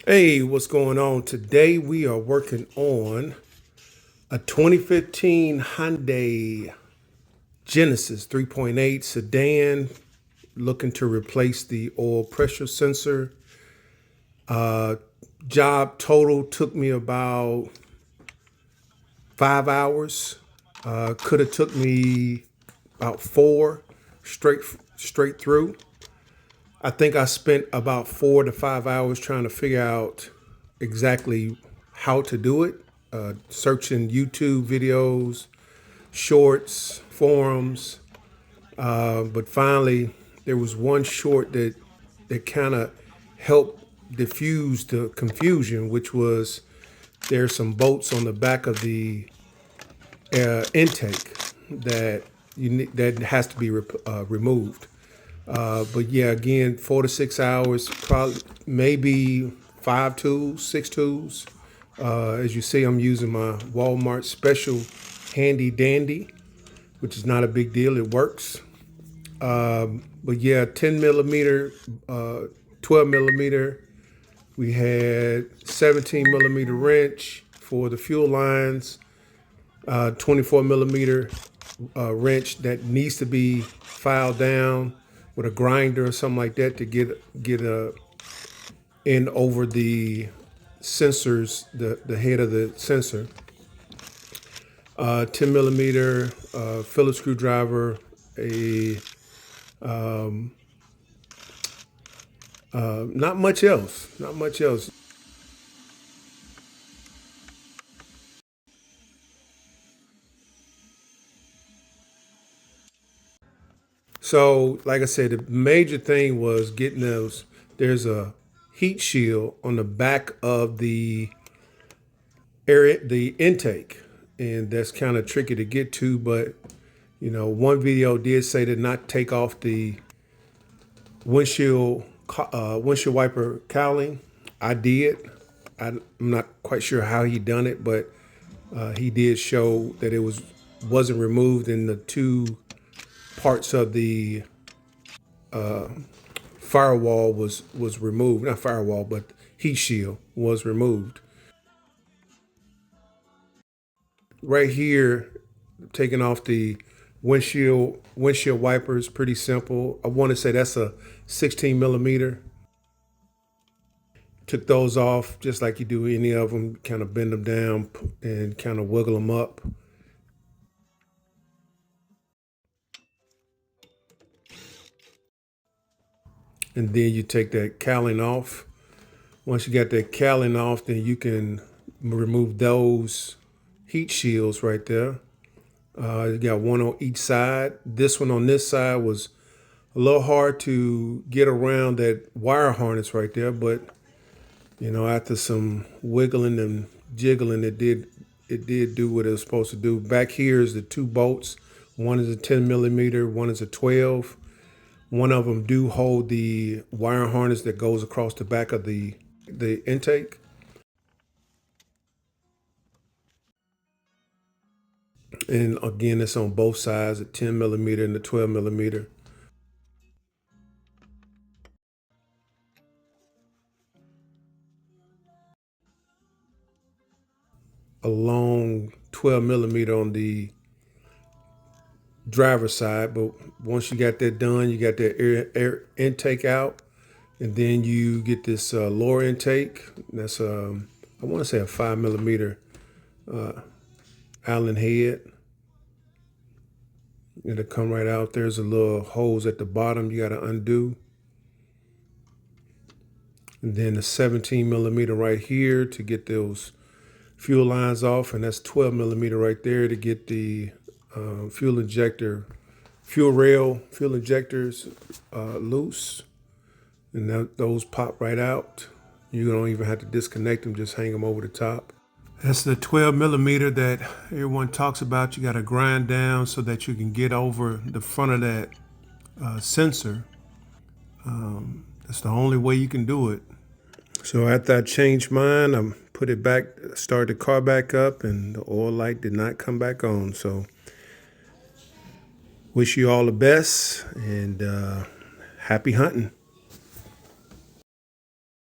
Hey, what's going on? Today we are working on a 2015 Hyundai Genesis 3.8 sedan, looking to replace the oil pressure sensor. Job total took me about 5 hours. Could have took me about four straight through. I think I spent about 4 to 5 hours trying to figure out exactly how to do it, searching YouTube videos, shorts, forums. But finally, there was one short that kind of helped diffuse the confusion, which was there's some bolts on the back of the intake that that has to be removed. But yeah, again, 4 to 6 hours, probably maybe 5 tools, 6 tools. As you see, I'm using my Walmart special handy dandy, which is not a big deal. It works. But yeah, 10 millimeter, 12 millimeter. We had 17 millimeter wrench for the fuel lines, 24 millimeter wrench that needs to be filed down with a grinder or something like that to get in over the sensors, the head of the sensor. 10 millimeter Phillips screwdriver, a not much else. Not much else. So, like I said, the major thing was getting those. There's a heat shield on the back of the the intake, and that's kind of tricky to get to. But one video did say to not take off the windshield wiper cowling. I did. I'm not quite sure how he done it, but he did show that it wasn't removed in the two parts of the firewall was removed. Not firewall, but heat shield was removed. Right here, taking off the windshield wipers, pretty simple. I want to say that's a 16 millimeter. Took those off just like you do any of them. Kind of bend them down and kind of wiggle them up. And then you take that cowling off. Once you got that cowling off, then you can remove those heat shields right there. You got one on each side. This one on this side was a little hard to get around that wire harness right there, but after some wiggling and jiggling, it did do what it was supposed to do. Back here is the two bolts. One is a 10 millimeter, one is a 12. One of them do hold the wire harness that goes across the back of the intake. And again, it's on both sides, the 10 millimeter and the 12 millimeter. A long 12 millimeter on the driver's side. But once you got that done, you got that air intake out. And then you get this lower intake. That's, I want to say a 5 millimeter Allen head. It'll come right out. There's a little hose at the bottom you got to undo. And then the 17 millimeter right here to get those fuel lines off. And that's 12 millimeter right there to get the fuel injectors loose. And those pop right out. You don't even have to disconnect them, just hang them over the top. That's the 12 millimeter that everyone talks about. You got to grind down so that you can get over the front of that sensor. That's the only way you can do it. So after I changed mine, I put it back, started the car back up, and the oil light did not come back on. So wish you all the best and happy hunting.